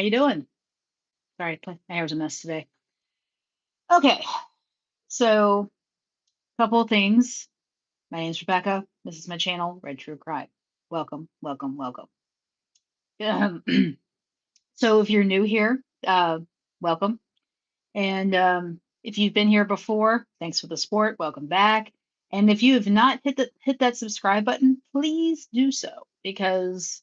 you doing? Sorry, my hair's a mess today. Okay, so a couple of things. My name's Rebecca. This is my channel, Red True Crime. Welcome, welcome, welcome. Um, so if you're new here, welcome. And if you've been here before, thanks for the support. Welcome back. And if you have not hit that subscribe button, please do so because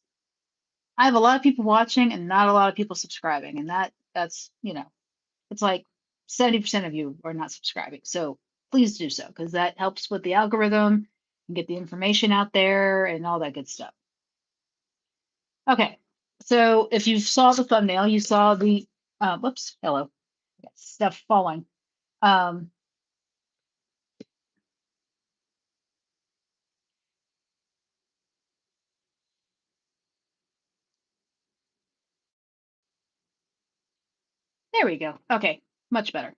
I have a lot of people watching and not a lot of people subscribing, and that's it's like 70% of you are not subscribing. So please do so because that helps with the algorithm and get the information out there and all that good stuff. Okay, so if you saw the thumbnail, you saw the whoops, hello, I got stuff falling. Um, there we go. Okay, much better.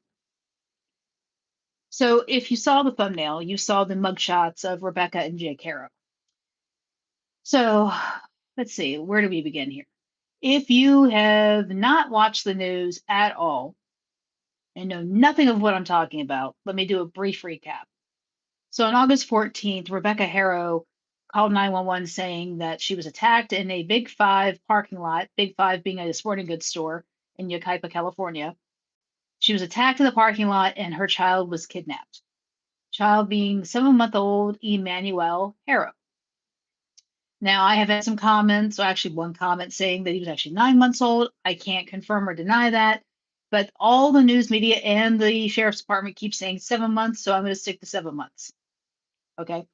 So if you saw the thumbnail, you saw the mugshots of Rebecca and Jake Haros. So let's see, where do we begin here? If you have not watched the news at all and know nothing of what I'm talking about, let me do a brief recap. So on August 14th, Rebecca Harrow called 911 saying that she was attacked in a Big Five parking lot, Big Five being a sporting goods store in Yucaipa, California. She was attacked in the parking lot and her child was kidnapped. Child being 7-month-old Emmanuel Harrow. Now, I have had some comments, or actually one comment saying that he was actually 9 months old. I can't confirm or deny that, but all the news media and the sheriff's department keep saying 7 months, so I'm going to stick to 7 months. Okay,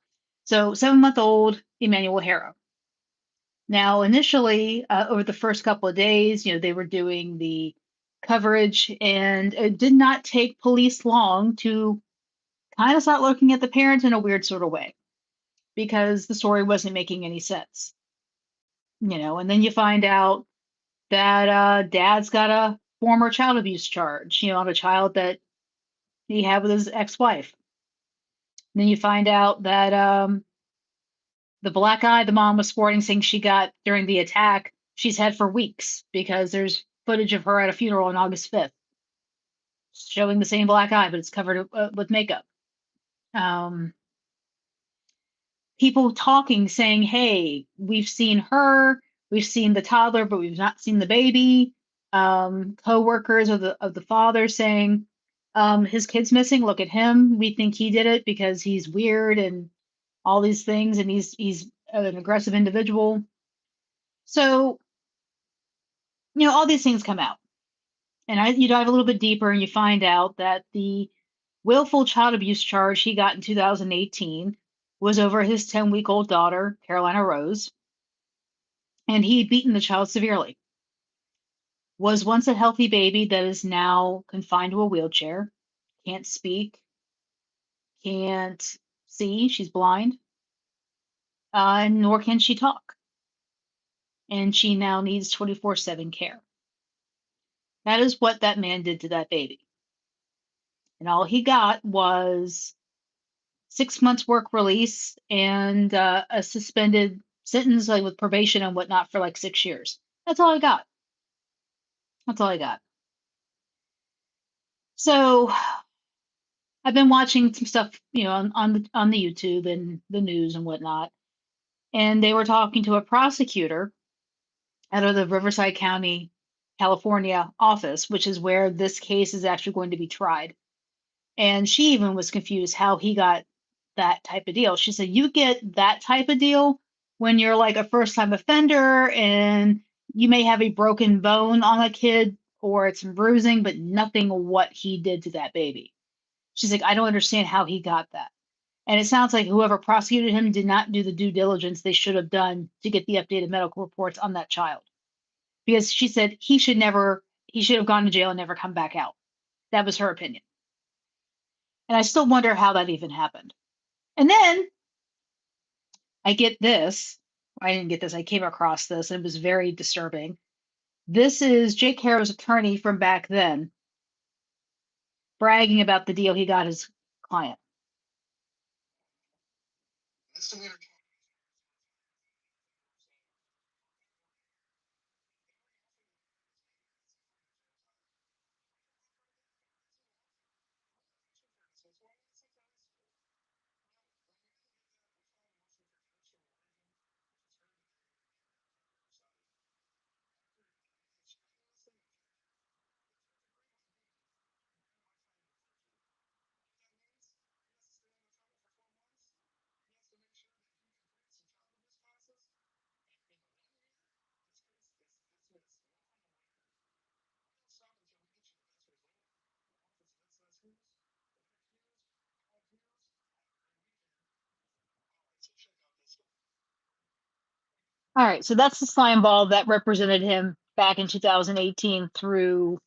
so 7-month-old Emmanuel Harrow. Now, initially, over the first couple of days, they were doing the coverage, and it did not take police long to kind of start looking at the parents in a weird sort of way because the story wasn't making any sense. And then you find out that dad's got a former child abuse charge, on a child that he had with his ex-wife. And then you find out that the black eye the mom was sporting, saying she got during the attack, she's had for weeks because there's footage of her at a funeral on August 5th showing the same black eye, but it's covered with makeup. Um, People talking, saying, hey, we've seen her, we've seen the toddler, but we've not seen the baby. Co-workers of the father saying, his kid's missing, look at him, we think he did it because he's weird and all these things, and he's an aggressive individual. So, all these things come out. And you dive a little bit deeper and you find out that the willful child abuse charge he got in 2018 was over his 10-week-old daughter, Carolina Rose, and he had beaten the child severely. Was once a healthy baby that is now confined to a wheelchair, can't speak, can't see, she's blind, nor can she talk. And she now needs 24/7 care. That is what that man did to that baby. And all he got was 6 months work release and a suspended sentence, like with probation and whatnot, for like 6 years. That's all I got. That's all I got. So I've been watching some stuff, on the YouTube and the news and whatnot, and they were talking to a prosecutor out of the Riverside County, California office, which is where this case is actually going to be tried. And she even was confused how he got that type of deal. She said, you get that type of deal when you're like a first time offender and you may have a broken bone on a kid or it's some bruising, but nothing what he did to that baby. She's like, I don't understand how he got that. And it sounds like whoever prosecuted him did not do the due diligence they should have done to get the updated medical reports on that child. Because she said he should have gone to jail and never come back out. That was her opinion. And I still wonder how that even happened. And then I get this. I didn't get this. I came across this and it was very disturbing. This is Jake Harrow's attorney from back then bragging about the deal he got his client. All right, so that's the slime ball that represented him back in 2018 through,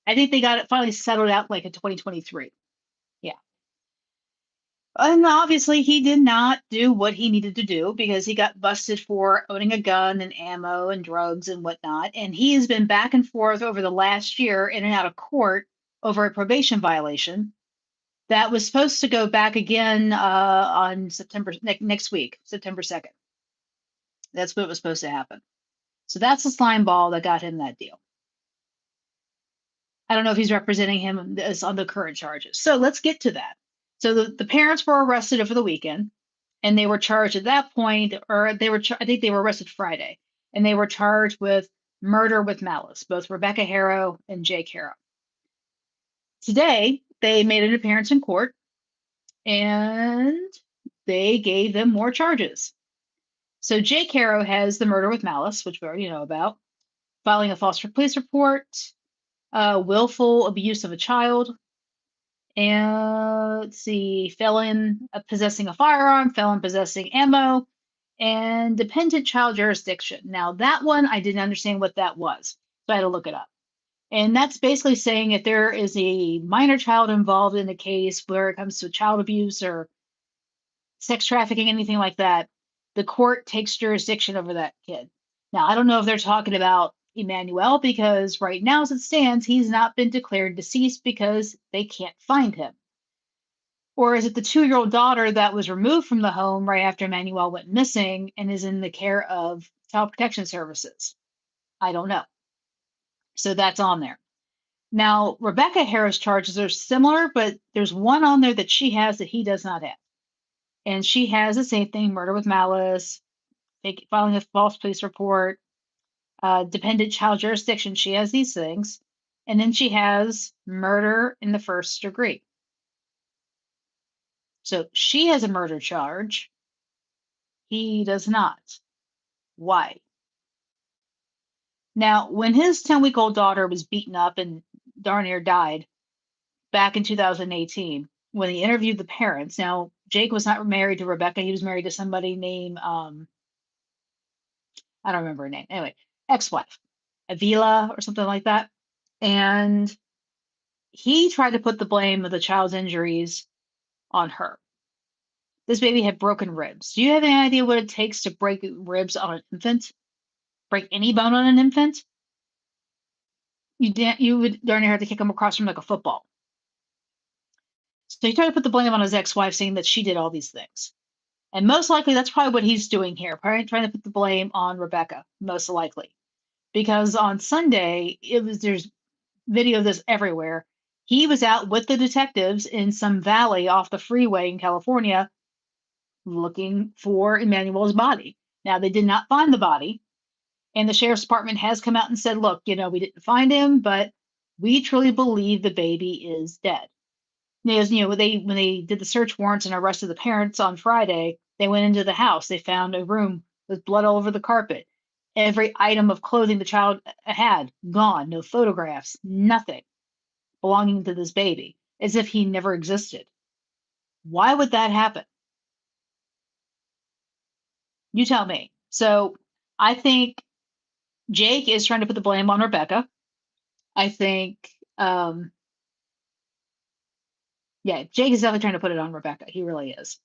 I think they got it finally settled out like in 2023. Yeah. And obviously, he did not do what he needed to do because he got busted for owning a gun and ammo and drugs and whatnot. And he has been back and forth over the last year in and out of court over a probation violation that was supposed to go back again on next week, September 2nd. That's what was supposed to happen. So that's the slime ball that got him that deal. I don't know if he's representing him as on the current charges. So let's get to that. So the parents were arrested over the weekend, and they were charged at that point, or I think they were arrested Friday, and they were charged with murder with malice, both Rebecca Harrow and Jake Harrow. Today, they made an appearance in court, and they gave them more charges. So Jake Harrow has the murder with malice, which we already know about, filing a false police report, willful abuse of a child, and let's see, felon possessing a firearm, felon possessing ammo, and dependent child jurisdiction. Now, that one, I didn't understand what that was, so I had to look it up. And that's basically saying if there is a minor child involved in a case where it comes to child abuse or sex trafficking, anything like that, the court takes jurisdiction over that kid. Now, I don't know if they're talking about Emmanuel because right now, as it stands, he's not been declared deceased because they can't find him. Or is it the 2-year-old daughter that was removed from the home right after Emmanuel went missing and is in the care of Child Protection Services? I don't know. So that's on there. Now, Rebecca Harris charges are similar, but there's one on there that she has that he does not have. And she has the same thing, murder with malice, filing a false police report, dependent child jurisdiction. She has these things. And then she has murder in the first degree. So she has a murder charge. He does not. Why? Now, when his 10-week-old daughter was beaten up and darn near died back in 2018, when he interviewed the parents, now Jake was not married to Rebecca. He was married to somebody named, I don't remember her name. Anyway, ex-wife, Avila or something like that. And he tried to put the blame of the child's injuries on her. This baby had broken ribs. Do you have any idea what it takes to break ribs on an infant? Break any bone on an infant? You would darn near have to kick him across from like a football. So he tried to put the blame on his ex-wife, saying that she did all these things. And most likely that's probably what he's doing here, probably trying to put the blame on Rebecca, most likely. Because on Sunday, there's video of this everywhere. He was out with the detectives in some valley off the freeway in California looking for Emmanuel's body. Now they did not find the body, and the sheriff's department has come out and said, look, we didn't find him, but we truly believe the baby is dead. Because, when they did the search warrants and arrested the parents on Friday, they went into the house. They found a room with blood all over the carpet. Every item of clothing the child had gone. No photographs, nothing belonging to this baby, as if he never existed. Why would that happen? You tell me. So I think Jake is trying to put the blame on Rebecca. I think, yeah, Jake is definitely trying to put it on Rebecca. He really is.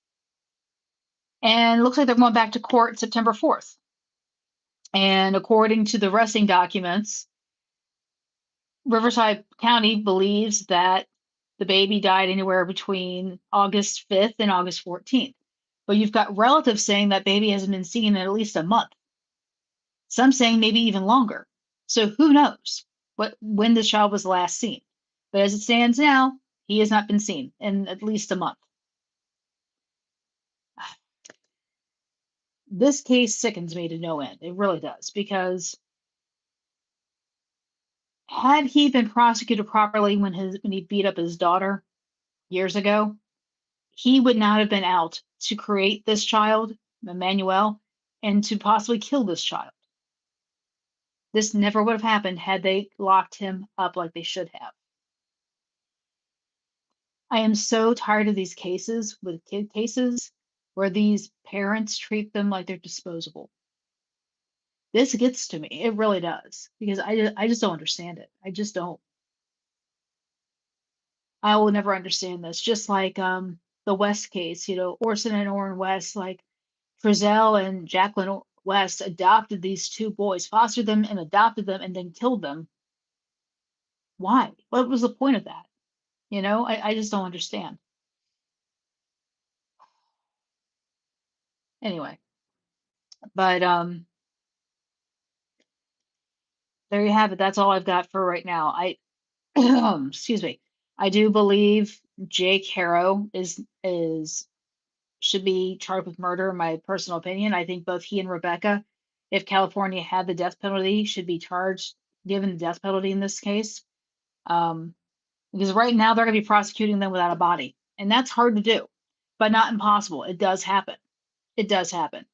And it looks like they're going back to court September 4th. And according to the arresting documents, Riverside County believes that the baby died anywhere between August 5th and August 14th. But you've got relatives saying that baby hasn't been seen in at least a month. Some saying maybe even longer. So who knows when the child was last seen. But as it stands now, he has not been seen in at least a month. This case sickens me to no end. It really does, because had he been prosecuted properly when he beat up his daughter years ago, he would not have been out to create this child, Emmanuel, and to possibly kill this child. This never would have happened had they locked him up like they should have. I am so tired of these cases with kid cases where these parents treat them like they're disposable. This gets to me. It really does because I just don't understand it. I just don't. I will never understand this. Just like the West case, Orson and Orrin West, like Frizzell and Jacqueline West adopted these two boys, fostered them and adopted them, and then killed them. Why? What was the point of that? I just don't understand. Anyway, but there you have it. That's all I've got for right now. Excuse me. I do believe Jake Harrow is should be charged with murder, in my personal opinion. I think both he and Rebecca, if California had the death penalty, should be charged, given the death penalty in this case. Um, because right now they're going to be prosecuting them without a body, and that's hard to do, but not impossible. It does happen. It does happen.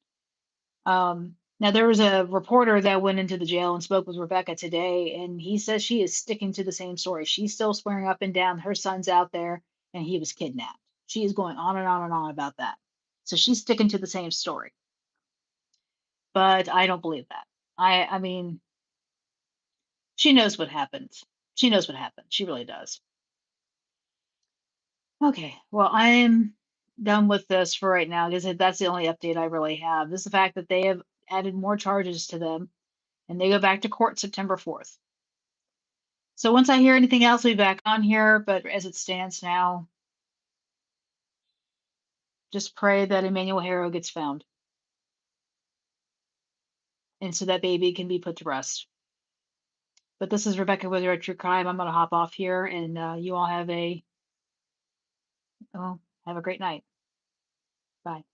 Now there was a reporter that went into the jail and spoke with Rebecca today, and he says she is sticking to the same story. She's still swearing up and down her son's out there and he was kidnapped. She is going on and on and on about that. So she's sticking to the same story. But I don't believe that. I mean, she knows what happened. She knows what happened. She really does. Okay, well, I'm done with this for right now because that's the only update I really have. This is the fact that they have added more charges to them and they go back to court September 4th. So once I hear anything else, I'll be back on here. But as it stands now, just pray that Emmanuel Harrow gets found and so that baby can be put to rest. But this is Rebecca with Your True Crime. I'm going to hop off here and you all have a great night. Bye.